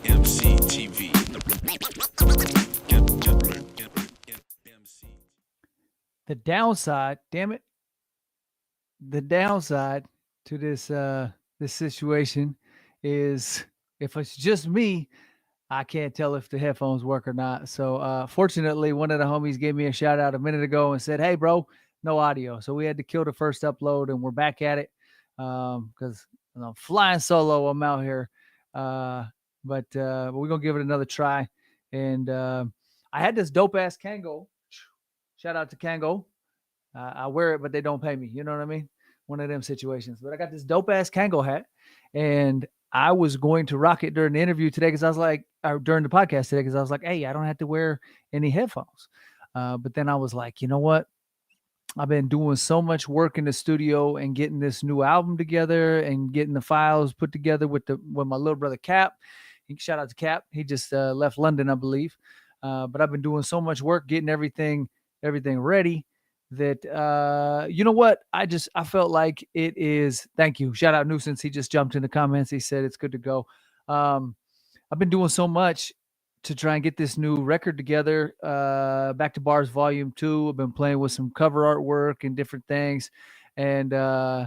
EmceeTV. The downside, damn it, the downside to this situation is if it's just me, I can't tell if the headphones work or not. So fortunately, one of the homies gave me a shout out a minute ago and said, "Hey, bro, no audio." So we had to kill the first upload, and we're back at it because I'm flying solo. I'm out here, but we're gonna give it another try. And I had this dope ass Kango. Shout out to Kango. I wear it, but they don't pay me. You know what I mean? One of them situations. But I got this dope ass Kango hat, and I was going to rock it during the interview today because I was like, or during the podcast today because I was like, hey, I don't have to wear any headphones. But then I was like, you know what? I've been doing so much work in the studio and getting this new album together and getting the files put together with my little brother Cap. Shout out to Cap. He just left London, I believe. But I've been doing so much work getting everything ready that you know what? I felt like it is. Thank you. Shout out Nuisance. He just jumped in the comments. He said it's good to go. I've been doing so much to try and get this new record together. Back to Bars Volume 2. I've been playing with some cover artwork and different things. And oh,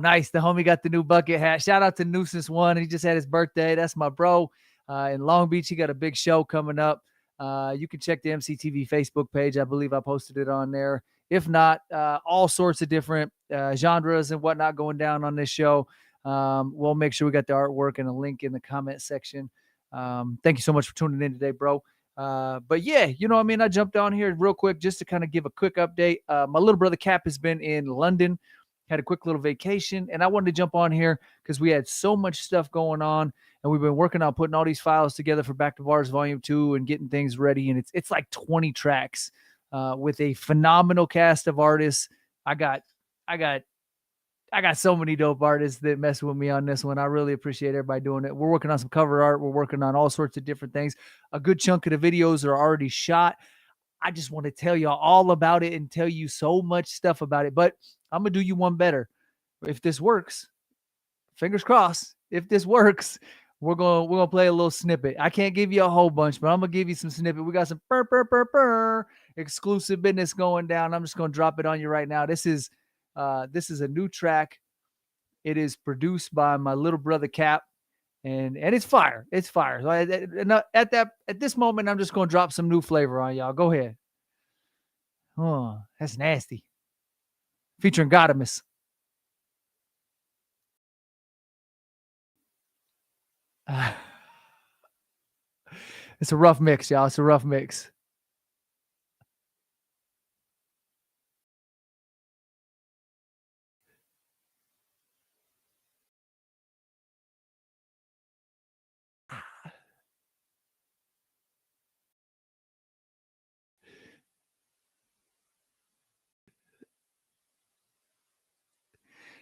nice. The homie got the new bucket hat. Shout out to Nuisance One. He just had his birthday. That's my bro. In Long Beach, he got a big show coming up. You can check the EmceeTV Facebook page. I believe I posted it on there. If not, all sorts of different genres and whatnot going down on this show. We'll make sure we got the artwork and a link in the comment section. Thank you so much for tuning in today, bro. But yeah, you know what I mean? I jumped on here real quick just to kind of give a quick update. My little brother Cap has been in London, had a quick little vacation, and I wanted to jump on here because we had so much stuff going on. And we've been working on putting all these files together for Back to Bars Volume 2 and getting things ready. And it's like 20 tracks with a phenomenal cast of artists. I got so many dope artists that mess with me on this one. I really appreciate everybody doing it. We're working on some cover art. We're working on all sorts of different things. A good chunk of the videos are already shot. I just want to tell y'all all about it and tell you so much stuff about it. But I'm going to do you one better. If this works, fingers crossed, if this works, we're gonna play a little snippet. I can't give you a whole bunch, but I'm gonna give you some snippet. We got some exclusive business going down. I'm just gonna drop it on you right now. This is a new track. It is produced by my little brother Cap, and it's fire. It's fire. So at this moment, I'm just gonna drop some new flavor on y'all. Go ahead. Oh, that's nasty. Featuring Godimus. It's a rough mix, y'all. It's a rough mix.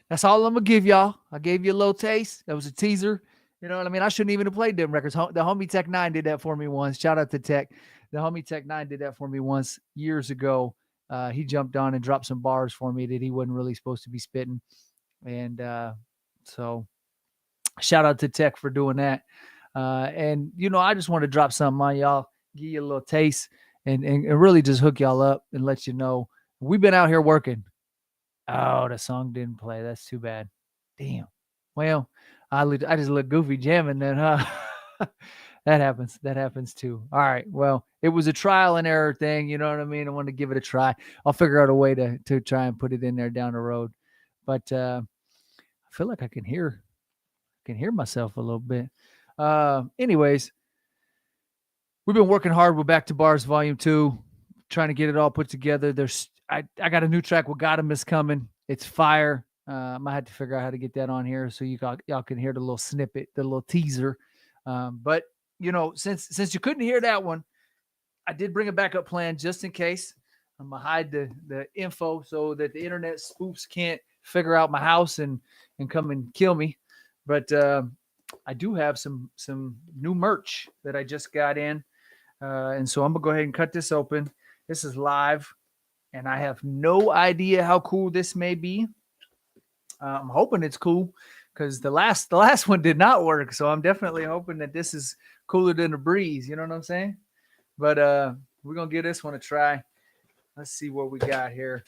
That's all I'm gonna give y'all. I gave you a little taste. That was a teaser. You know what I mean? I shouldn't even have played them records. The homie Tech 9 did that for me once. Shout out to Tech. The homie Tech 9 did that for me once years ago. He jumped on and dropped some bars for me that he wasn't really supposed to be spitting. And so shout out to Tech for doing that. And, you know, I just want to drop something on y'all, give you a little taste and really just hook y'all up and let you know we've been out here working. Oh, the song didn't play. That's too bad. Damn. Well, I just look goofy jamming then, huh? That happens. That happens too. All right. Well, it was a trial and error thing. You know what I mean? I wanted to give it a try. I'll figure out a way to try and put it in there down the road. But I feel like I can hear myself a little bit. Anyways, we've been working hard with Back to Bars Volume 2, trying to get it all put together. I got a new track with Godimus coming. It's fire. I might have to figure out how to get that on here so y'all can hear the little snippet, the little teaser. But you know, since you couldn't hear that one, I did bring a backup plan just in case. I'm gonna hide the info so that the internet spoofs can't figure out my house and come and kill me. But I do have some new merch that I just got in, and so I'm gonna go ahead and cut this open. This is live, and I have no idea how cool this may be. I'm hoping it's cool because the last one did not work. So I'm definitely hoping that this is cooler than a breeze. You know what I'm saying? But we're gonna give this one a try. Let's see what we got here.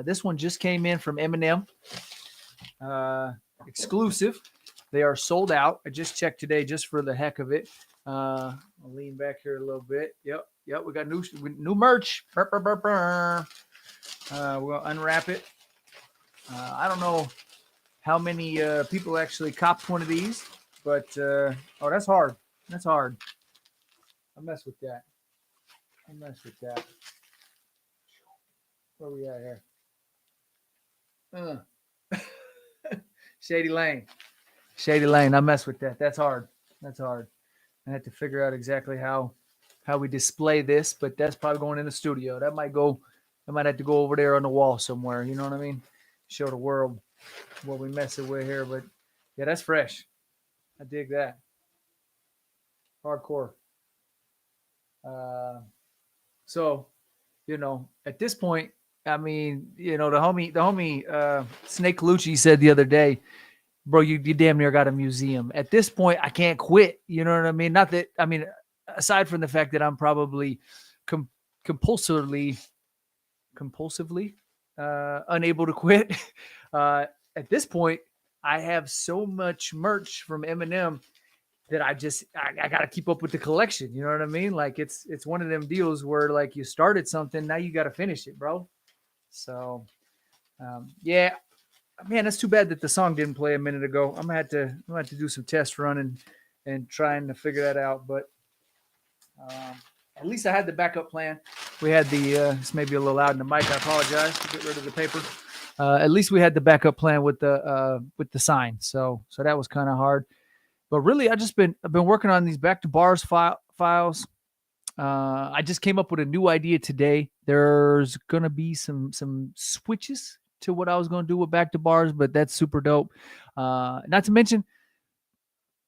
This one just came in from Eminem, exclusive. They are sold out. I just checked today just for the heck of it. I'll lean back here a little bit. Yep. We got new merch. We're gonna unwrap it. I don't know how many people actually copped one of these, but oh, that's hard. That's hard. I mess with that. Where we at here? Shady Lane. I mess with that. That's hard. I had to figure out exactly how we display this, but that's probably going in the studio. That might have to go over there on the wall somewhere. You know what I mean? Show the world what we messing with here. But yeah, that's fresh. I dig that. Hardcore. So, at this point, I mean, the homie Snake Lucci said the other day, bro, you damn near got a museum. At this point, I can't quit. You know what I mean? Not that, I mean, aside from the fact that I'm probably compulsively unable to quit. At this point, I have so much merch from Eminem that I got to keep up with the collection. You know what I mean? Like it's one of them deals where like you started something, now you got to finish it, bro. So, yeah, man, that's too bad that the song didn't play a minute ago. I'm gonna have to do some test running and trying to figure that out. But at least I had the backup plan. We had the this may be a little loud in the mic. I apologize. Get rid of the paper. At least we had the backup plan with the sign. So that was kind of hard. But really, I've been working on these back to bars files. I just came up with a new idea today. There's gonna be some switches to what I was gonna do with back to bars, but that's super dope. Not to mention,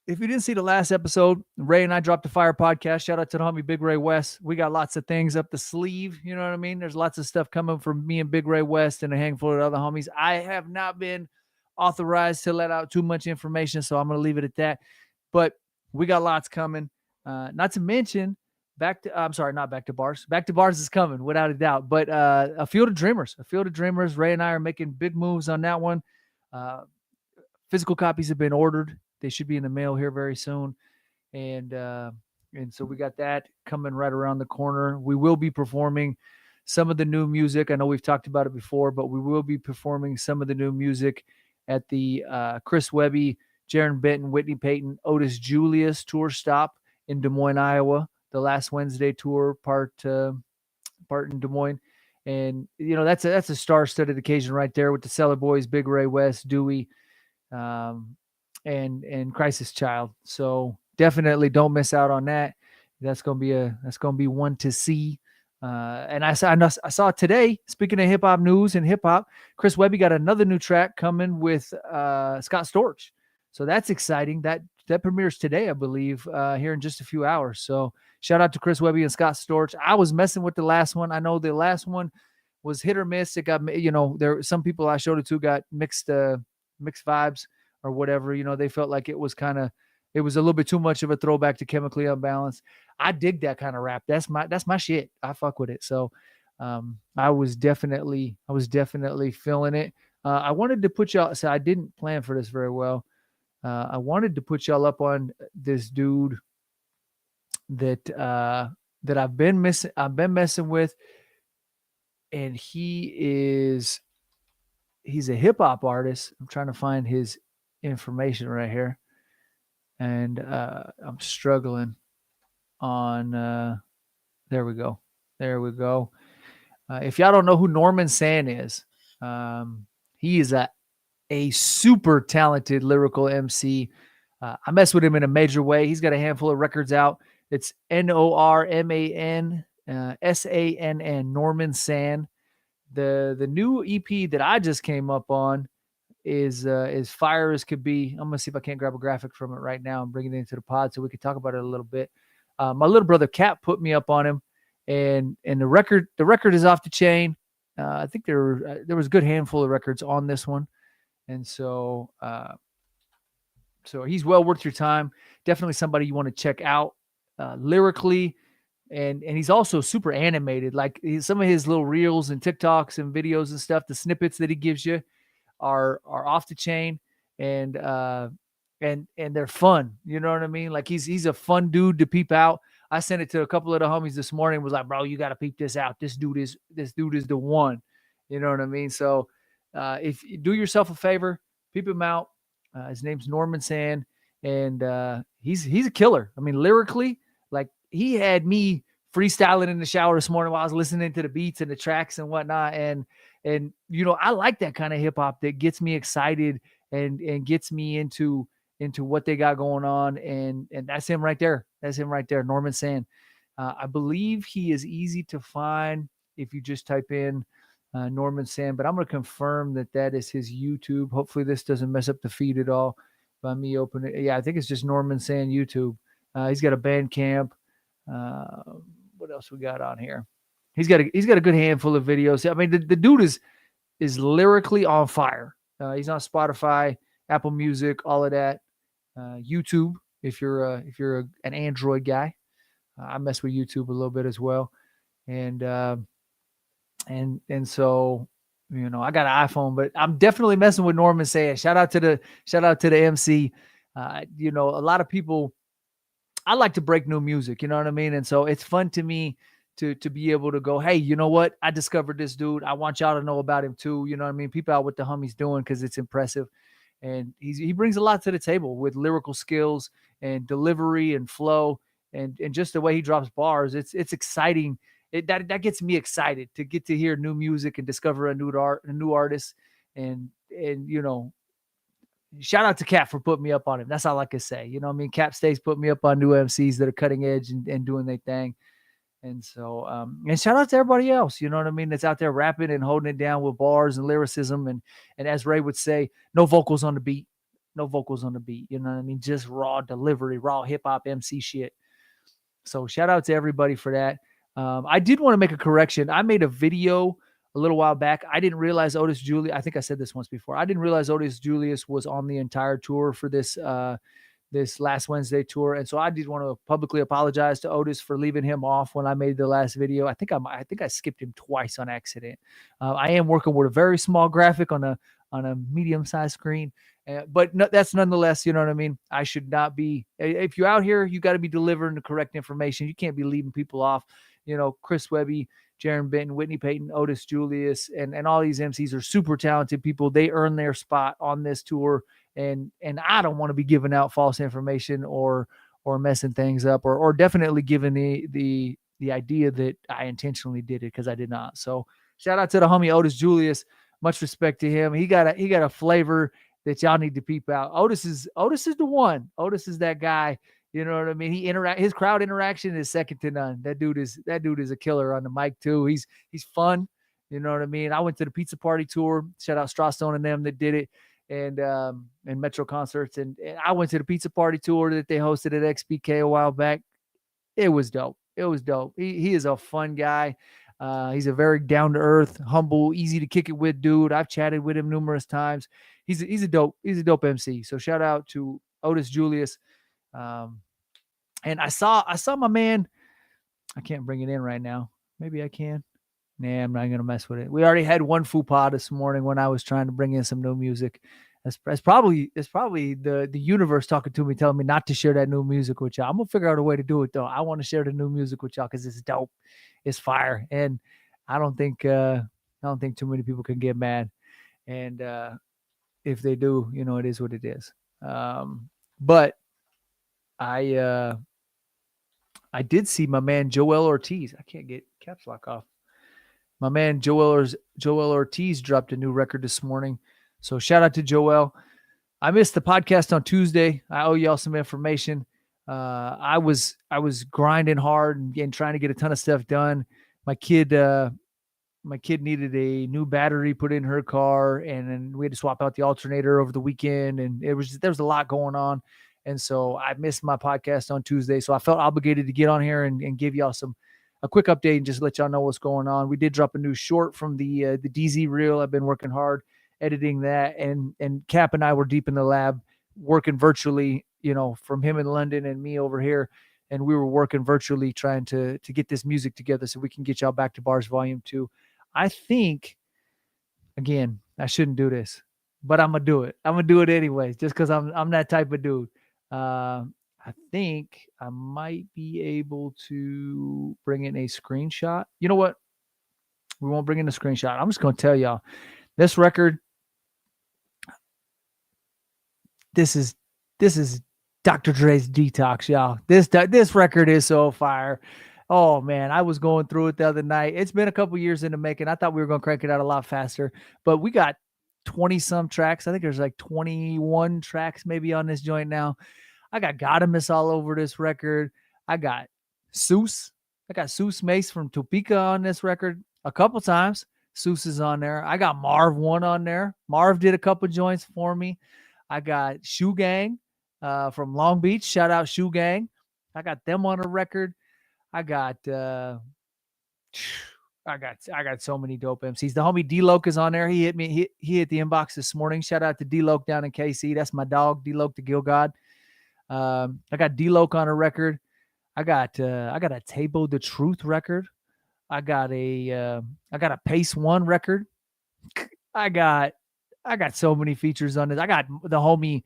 if you didn't see the last episode, Ray and I dropped a fire podcast. Shout out to the homie Big Ray West. We got lots of things up the sleeve. You know what I mean? There's lots of stuff coming from me and Big Ray West and a handful of other homies. I have not been authorized to let out too much information, so I'm going to leave it at that. But we got lots coming. Not to mention, not back to bars. Back to bars is coming, without a doubt. But a Field of Dreamers. Ray and I are making big moves on that one. Physical copies have been ordered. They should be in the mail here very soon. And so we got that coming right around the corner. We will be performing some of the new music. I know we've talked about it before, but we will be performing some of the new music at the Chris Webby, Jaron Benton, Whitney Payton, Otis Julius tour stop in Des Moines, Iowa. The last Wednesday tour part in Des Moines. And, that's a star-studded occasion right there with the Cellar Boys, Big Ray West, Dewey, and Crisis Child. So definitely don't miss out on that. That's gonna be one to see. And I saw today, speaking of hip hop news and hip hop, Chris Webby got another new track coming with Scott Storch. So that's exciting. That premieres today, I believe, here in just a few hours. So shout out to Chris Webby and Scott Storch. I was messing with the last one. I know the last one was hit or miss. It got, there some people I showed it to got mixed vibes or whatever. They felt like it was a little bit too much of a throwback to Chemically Unbalanced. I dig that kind of rap. That's my shit. I fuck with it. So I was definitely feeling it. I wanted to put y'all, so I didn't plan for this very well. I wanted to put y'all up on this dude that I've been messing with, and he's a hip hop artist. I'm trying to find his information right here, and I'm struggling on there we go. If y'all don't know who Norman San is, he is a super talented lyrical MC. I mess with him in a major way. He's got a handful of records out. It's Norman Sann, Norman San. The new EP that I just came up on is fire as could be. I'm gonna see if I can't grab a graphic from it right now and bring it into the pod so we can talk about it a little bit. My little brother Cap put me up on him, and the record is off the chain. I think there was a good handful of records on this one, And so he's well worth your time. Definitely somebody you want to check out lyrically. And he's also super animated. Like some of his little reels and TikToks and videos and stuff, the snippets that he gives you are off the chain, and they're fun. You know what I mean? Like he's a fun dude to peep out. I sent it to a couple of the homies this morning. Was like, bro, you got to peep this out. This dude is the one. You know what I mean? So if you do yourself a favor, peep him out. His name's Norman Sand, and he's a killer. I mean, lyrically, like he had me freestyling in the shower this morning while I was listening to the beats and the tracks and whatnot. And I like that kind of hip hop that gets me excited and gets me into what they got going on. And that's him right there. That's him right there, Norman Sand. I believe he is easy to find if you just type in Norman Sand, but I'm going to confirm that is his YouTube. Hopefully this doesn't mess up the feed at all by me opening it. Yeah, I think it's just Norman Sand YouTube. He's got a Bandcamp. What else we got on here? He's got a good handful of videos. I mean, the dude is lyrically on fire. He's on Spotify, Apple Music, all of that. YouTube, if you're an Android guy, I mess with YouTube a little bit as well. And so I got an iPhone, but I'm definitely messing with Norman Sand. Shout out to the MC. A lot of people. I like to break new music, you know what I mean? And so it's fun to me to be able to go, hey, you know what? I discovered this dude. I want y'all to know about him too. You know what I mean? People out what the homie's doing because it's impressive. And he brings a lot to the table with lyrical skills and delivery and flow and just the way he drops bars. It's exciting. That gets me excited to get to hear new music and discover a new artist. And shout out to Cap for putting me up on him. That's all I can say. You know what I mean? Cap Stays put me up on new MCs that are cutting edge and doing their thing. And so, and shout out to everybody else, you know what I mean? That's out there rapping and holding it down with bars and lyricism. And as Ray would say, no vocals on the beat, you know what I mean? Just raw delivery, raw hip hop MC shit. So shout out to everybody for that. I did want to make a correction. I made a video a little while back. I didn't realize Otis Julius. I think I said this once before. I didn't realize Otis Julius was on the entire tour for this last Wednesday tour, and so I did want to publicly apologize to Otis for leaving him off when I made the last video. I think I skipped him twice on accident. I am working with a very small graphic on a medium-sized screen, but no, that's nonetheless, you know what I mean? I should not be. If you're out here, you got to be delivering the correct information. You can't be leaving people off. Chris Webby, Jaron Benton, Whitney Payton, Otis Julius, and all these MCs are super talented people. They earn their spot on this tour, and I don't want to be giving out false information or messing things up or definitely giving the idea that I intentionally did it, because I did not. So shout out to the homie Otis Julius. Much respect to him. He got a flavor that y'all need to peep out. Otis is the one. Otis is that guy. You know what I mean? His crowd interaction is second to none. That dude is a killer on the mic too. He's fun. You know what I mean? I went to the Pizza Party tour. Shout out Strawstone and them that did it, and Metro Concerts. And I went to the Pizza Party tour that they hosted at XBK a while back. It was dope. He is a fun guy. He's a very down to earth, humble, easy to kick it with dude. I've chatted with him numerous times. He's a dope MC. So shout out to Otis Julius. And I saw my man. I can't bring it in right now. Maybe I can. Nah, I'm not gonna mess with it. We already had one faux pas this morning when I was trying to bring in some new music. It's probably the universe talking to me, telling me not to share that new music with y'all. I'm gonna figure out a way to do it though. I want to share the new music with y'all because it's dope. It's fire, and I don't think too many people can get mad. And if they do, it is what it is. But I did see my man Joel Ortiz. I can't get caps lock off. My man Joel Ortiz dropped a new record this morning. So shout out to Joel. I missed the podcast on Tuesday. I owe y'all some information. I was grinding hard and trying to get a ton of stuff done. My kid needed a new battery put in her car, and then we had to swap out the alternator over the weekend, and there was a lot going on. And so I missed my podcast on Tuesday. So I felt obligated to get on here and give y'all a quick update and just let y'all know what's going on. We did drop a new short from the DZ reel. I've been working hard editing that, and Cap and I were deep in the lab working virtually, from him in London and me over here, and we were working virtually trying to get this music together so we can get y'all Back to Bars Volume 2. I think, again, I shouldn't do this, but I'm gonna do it. I'm gonna do it anyways, just because I'm that type of dude. I think I might be able to bring in a screenshot. You know what? We won't bring in a screenshot. I'm just gonna tell y'all this record. This is Dr. Dre's Detox, y'all. This record is so fire. Oh man, I was going through it the other night. It's been a couple years in the making. I thought we were going to crank it out a lot faster, but we got 20 some tracks. I think there's like 21 tracks maybe on this joint now. I got Gotta Miss all over this record. I got Seuss. I got Seuss Mace from Topeka on this record a couple times. Seuss is on there. I got Marv 1 on there. Marv did a couple joints for me. I got Shoe Gang from Long Beach. Shout out Shoe Gang. I got them on a record. I got so many dope MCs. The homie D-Loke is on there. He hit me. He hit the inbox this morning. Shout out to D-Loke down in KC. That's my dog, D-Loke the Gill God. I got D-Loke on a record. I got a Tabo the Truth record. I got a Pace One record. I got so many features on this. I got the homie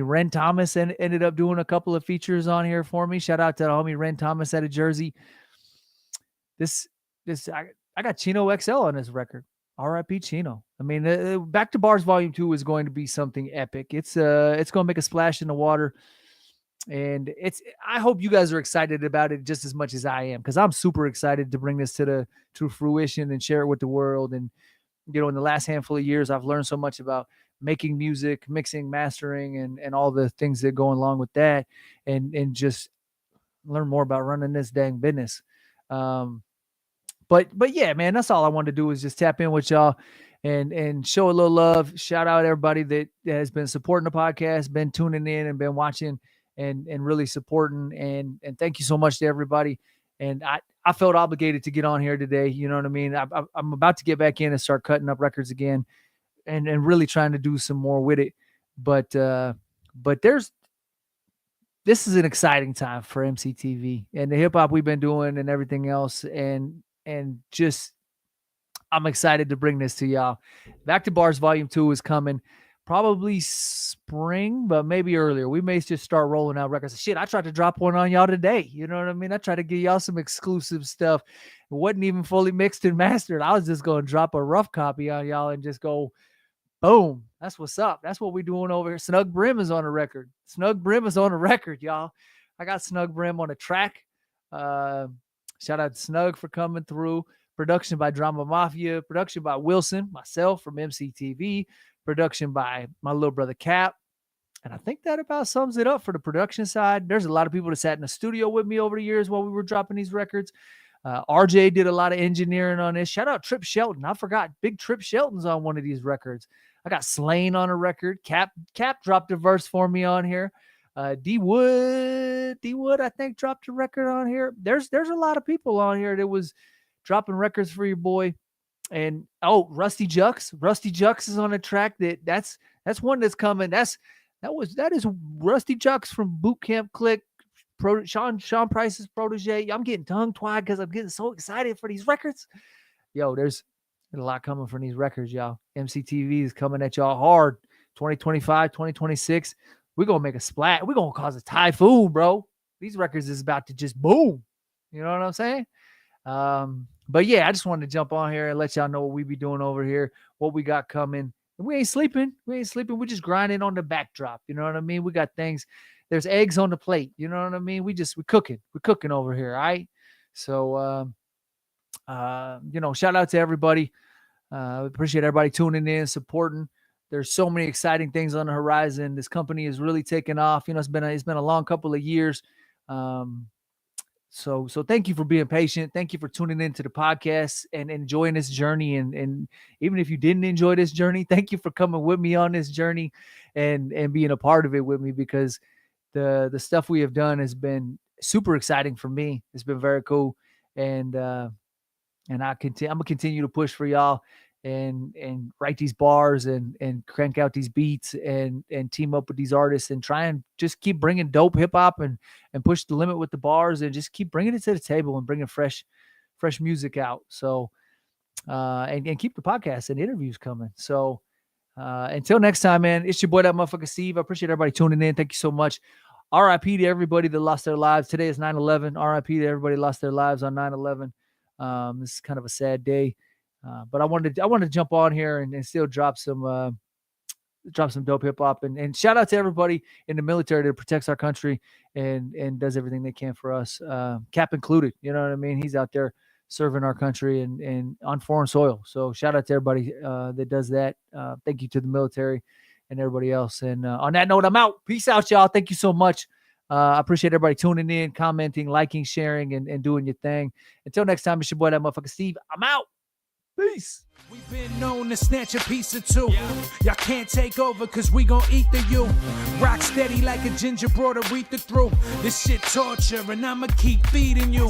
Ren Thomas ended up doing a couple of features on here for me. Shout out to the homie Ren Thomas out of Jersey. I got Chino XL on this record. R.I.P. Chino. I mean, Back to Bars Volume 2 is going to be something epic. It's going to make a splash in the water. And I hope you guys are excited about it just as much as I am, because I'm super excited to bring this to fruition and share it with the world. And, in the last handful of years, I've learned so much about making music, mixing, mastering, and all the things that go along with that, and just learn more about running this dang business. But yeah, man, that's all I wanted to do is just tap in with y'all and show a little love. Shout out everybody that has been supporting the podcast, been tuning in and been watching and really supporting. And thank you so much to everybody. And I felt obligated to get on here today. You know what I mean? I'm about to get back in and start cutting up records again and really trying to do some more with it. But this is an exciting time for EmceeTV and the hip hop we've been doing and everything else. And just, I'm excited to bring this to y'all. Back to Bars Volume 2 is coming. Probably spring, but maybe earlier. We may just start rolling out records. Shit, I tried to drop one on y'all today. You know what I mean? I tried to give y'all some exclusive stuff. It wasn't even fully mixed and mastered. I was just going to drop a rough copy on y'all and just go, boom. That's what's up. That's what we're doing over here. Snug Brim is on a record. Snug Brim is on a record, y'all. I got Snug Brim on a track. Shout out to Snug for coming through. Production by Drama Mafia. Production by Wilson, myself from EmceeTV. Production by my little brother Cap. And I think that about sums it up for the production side. There's a lot of people that sat in the studio with me over the years while we were dropping these records. RJ did a lot of engineering on this. Shout out Trip Shelton. I forgot. Big Trip Shelton's on one of these records. I got Slain on a record. Cap dropped a verse for me on here. D Wood, I think, dropped a record on here. There's a lot of people on here that was dropping records for your boy. And Rusty Jux is on a track that's one that's coming. That is Rusty Jux from Boot Camp Click, Sean Price's protege. I'm getting tongue tied because I'm getting so excited for these records. Yo, there's a lot coming from these records, y'all. EmceeTV is coming at y'all hard. 2025, 2026. We're gonna make a splat. We're gonna cause a typhoon, bro. These records is about to just boom. You know what I'm saying? But yeah, I just wanted to jump on here and let y'all know what we be doing over here, what we got coming. And we ain't sleeping. We're just grinding on the backdrop. You know what I mean? We got things. There's eggs on the plate. You know what I mean? We're cooking. We're cooking over here. All right. So, shout out to everybody. Appreciate everybody tuning in, supporting. There's so many exciting things on the horizon. This company is really taking off. It's been a long couple of years. So thank you for being patient. Thank you for tuning into the podcast and enjoying this journey. And even if you didn't enjoy this journey, thank you for coming with me on this journey and being a part of it with me, because the stuff we have done has been super exciting for me. It's been very cool. And I'm gonna continue to push for y'all. and write these bars and crank out these beats and team up with these artists and try and just keep bringing dope hip hop and push the limit with the bars and just keep bringing it to the table and bringing fresh music out. So and keep the podcast and interviews coming. So until next time, man, it's your boy, that motherfucker Steve. I appreciate everybody tuning in. Thank you so much. RIP to everybody that lost their lives. Today is 9/11. RIP to everybody that lost their lives on 9/11. This is kind of a sad day. But I wanted to jump on here and still drop some dope hip hop and shout out to everybody in the military that protects our country and does everything they can for us. Cap included, you know what I mean? He's out there serving our country and on foreign soil. So shout out to everybody that does that. Thank you to the military and everybody else. And on that note, I'm out. Peace out, y'all. Thank you so much. I appreciate everybody tuning in, commenting, liking, sharing, and doing your thing. Until next time, it's your boy, that motherfucker Steve. I'm out. Peace. We've been known to snatch a piece or two. Y'all can't take over cause we gon' eat the you. Rock steady like a ginger brought Aretha through. This shit torture and I'ma keep feeding you.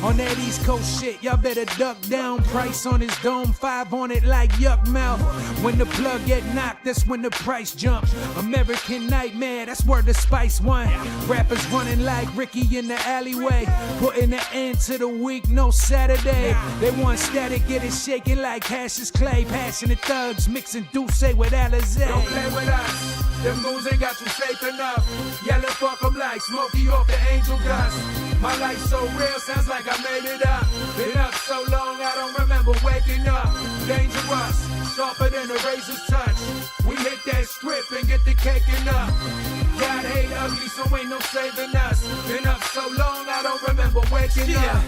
On that East Coast shit, y'all better duck down. Price on his dome, 5 on it like yuck mouth. When the plug get knocked, that's when the price jumps. American Nightmare, that's where the Spice won. Rappers running like Ricky in the alleyway. Putting an end to the week, no Saturday. They want static, get it shaking like Cassius Clay. Passionate thugs mixing Douce with Alizé. Don't play with us, them moves ain't got you safe enough. Yelling fuck 'em like Smokey off the angel dust. My life's so real, sounds like I made it up. Been up so long, I don't remember waking up. Dangerous, sharper than a razor's touch. We hit that script and get the caking up. God hate ugly, so ain't no saving us. Been up so long, I don't remember waking up.